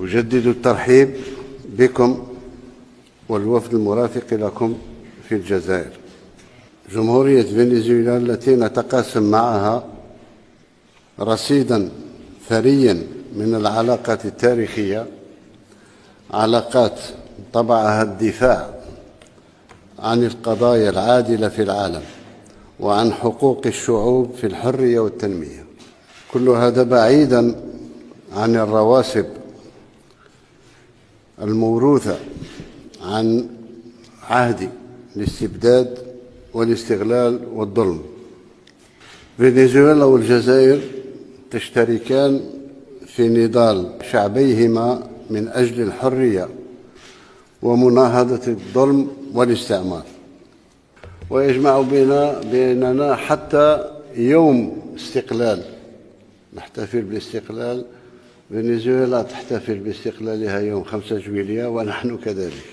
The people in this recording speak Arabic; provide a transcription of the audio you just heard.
أجدد الترحيب بكم والوفد المرافق لكم في الجزائر. جمهورية فنزويلا التي نتقاسم معها رصيدا ثريا من العلاقات التاريخية، علاقات طبعها الدفاع عن القضايا العادلة في العالم وعن حقوق الشعوب في الحرية والتنمية، كل هذا بعيدا عن الرواسب الموروثة عن عهد الاستبداد والاستغلال والظلم. فنزويلا والجزائر تشتركان في نضال شعبيهما من أجل الحرية ومناهضة الظلم والاستعمار، ويجمع بيننا حتى يوم استقلال، نحتفل بالاستقلال. فنزويلا تحتفل باستقلالها يوم 5 جويلية ونحن كذلك.